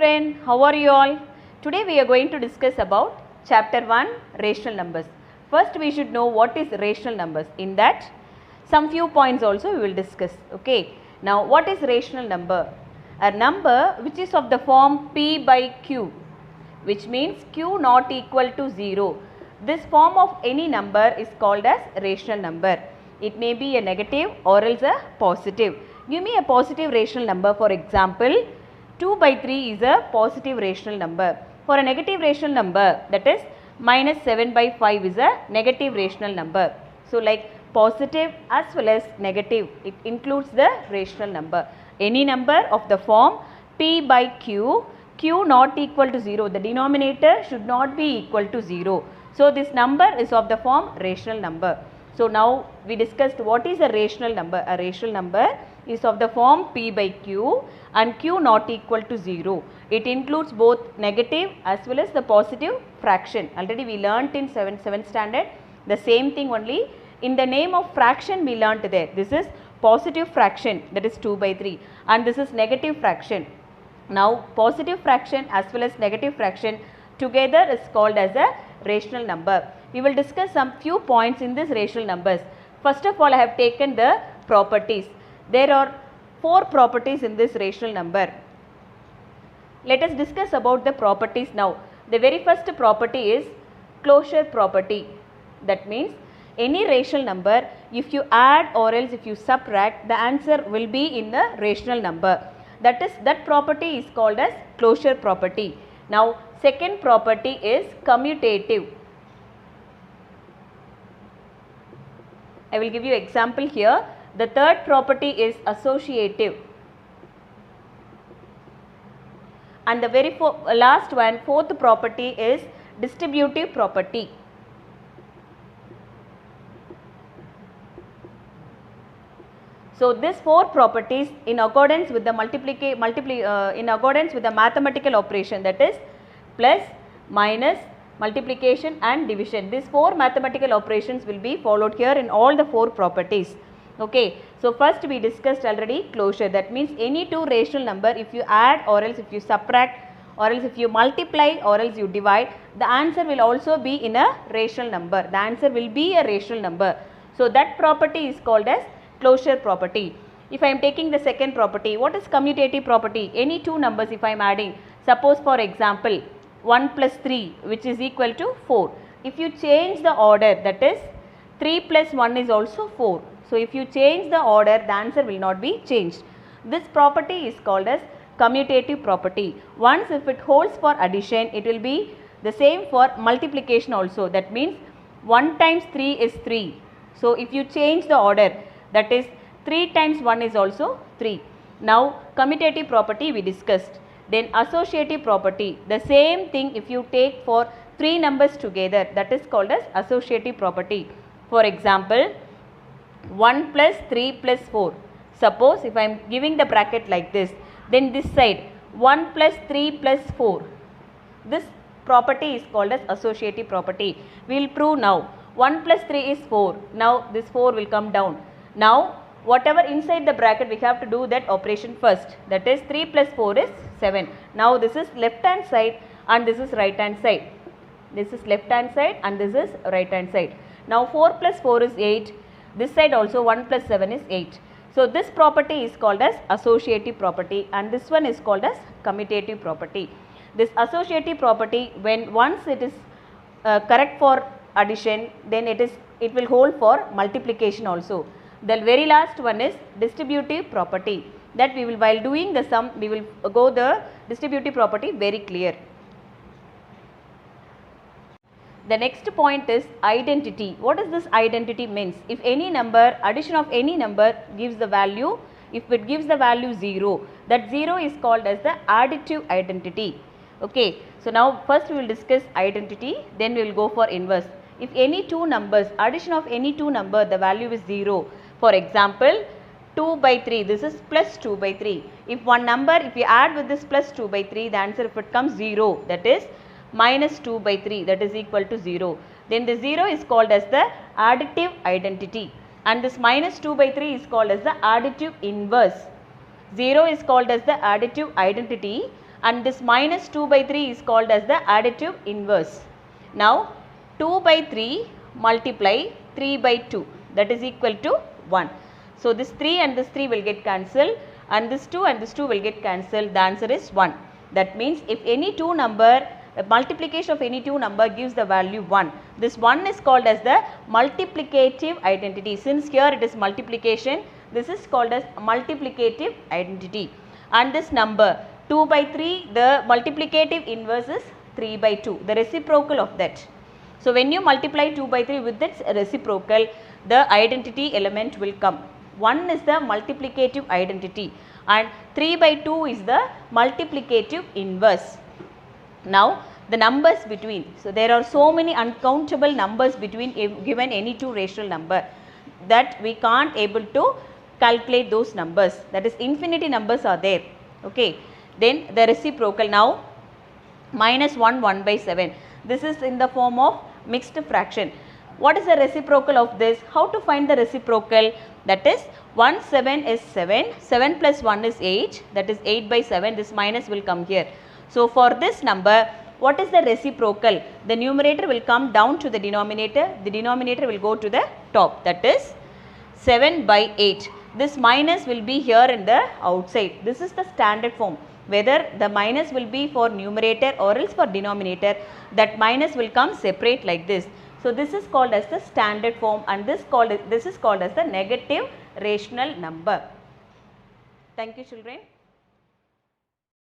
Children, how are you all? Today we are going to discuss about chapter 1, rational numbers. First we should know what is rational numbers. In that some few points also we will discuss. Okay. Now what is rational number? A number which is of the form p by q, which means q not equal to 0. This form of any number is called as rational number. It may be a negative or else a positive. Give me a positive rational number. For example, 2 by 3 is a positive rational number. For a negative rational number, that is minus 7 by 5 is a negative rational number. So like positive as well as negative, it includes the rational number. Any number of the form p by q, q not equal to 0, the denominator should not be equal to 0. So this number is of the form rational number. So now we discussed what is a rational number. A rational number is of the form p by q and q not equal to 0. It includes both negative as well as the positive fraction. Already we learnt in 7th standard the same thing only. In the name of fraction we learnt there. This is positive fraction, that is 2 by 3, and this is negative fraction. Now positive fraction as well as negative fraction together is called as a rational number. We will discuss some few points in this rational numbers. First of all, I have taken the properties. There are 4 properties in this rational number. Let us discuss about the properties now. The very first property is closure property. That means any rational number, if you add or else if you subtract, the answer will be in the rational number. That property is called as closure property. Now second property is commutative. I will give you example here. The third property is associative. And the very last one, fourth property is distributive property. So these 4 properties in accordance with the mathematical operation, that is plus, minus, multiplication and division. These 4 mathematical operations will be followed here in all the 4 properties. Okay. So first we discussed already closure. That means any 2 rational number, if you add or else if you subtract or else if you multiply or else you divide, the answer will also be in a rational number. The answer will be a rational number. So that property is called as closure property. If I am taking the second property, what is commutative property? Any 2 numbers if I am adding, suppose for example 1 plus 3 which is equal to 4. If you change the order, that is 3 plus 1 is also 4. So if you change the order, the answer will not be changed. This property is called as commutative property. Once if it holds for addition, it will be the same for multiplication also. That means 1 times 3 is 3. So if you change the order, that is 3 times 1 is also 3. Now commutative property we discussed. Then associative property, the same thing if you take for 3 numbers together, that is called as associative property. For example, 1 plus 3 plus 4. Suppose if I am giving the bracket like this, then this side 1 plus 3 plus 4. This property is called as associative property. We will prove now. 1 plus 3 is 4. Now this 4 will come down. Now whatever inside the bracket we have to do that operation first, that is 3 plus 4 is 7. Now this is left hand side and this is right hand side. This is left hand side and this is right hand side. Now 4 plus 4 is 8. This side also 1 plus 7 is 8. So this property is called as associative property and this one is called as commutative property. This associative property, when once it is correct for addition, then it will hold for multiplication also. The very last one is distributive property, that we will, while doing the sum, we will go the distributive property very clear. The next point is identity. What does this identity means? If any number, addition of any number gives the value, if it gives the value 0, that 0 is called as the additive identity. Okay. So now first we will discuss identity, then we will go for inverse. If any 2 numbers, addition of any 2 number, the value is 0. For example, 2 by 3, this is plus 2 by 3. If one number, if you add with this plus 2 by 3, the answer if it comes 0, that is minus 2 by 3, that is equal to 0. Then the 0 is called as the additive identity and this minus 2 by 3 is called as the additive inverse. 0 is called as the additive identity and this minus 2 by 3 is called as the additive inverse. Now 2 by 3 multiply 3 by 2, that is equal to 1. So this 3 and this 3 will get cancelled, and this 2 and this 2 will get cancelled. The answer is 1. That means if any two number, multiplication of any two number gives the value 1, this 1 is called as the multiplicative identity. Since here it is multiplication, this is called as multiplicative identity. And this number 2 by 3, the multiplicative inverse is 3 by 2, the reciprocal of that. So when you multiply 2 by 3 with its reciprocal, the identity element will come. 1 is the multiplicative identity and 3 by 2 is the multiplicative inverse. Now the numbers between, so there are so many uncountable numbers between given any two rational number that we can't able to calculate those numbers, that is infinity numbers are there. Okay. Then the reciprocal, now minus 1 1 by 7, this is in the form of mixed fraction. What is the reciprocal of this? How to find the reciprocal? That is 1 7 is 7, 7 plus 1 is 8, that is 8 by 7, this minus will come here. So for this number, what is the reciprocal? The numerator will come down to the denominator will go to the top, that is 7 by 8. This minus will be here in the outside. This is the standard form. Whether the minus will be for numerator or else for denominator, that minus will come separate like this. So this is called as the standard form, and this is called as the negative rational number. Thank you, children.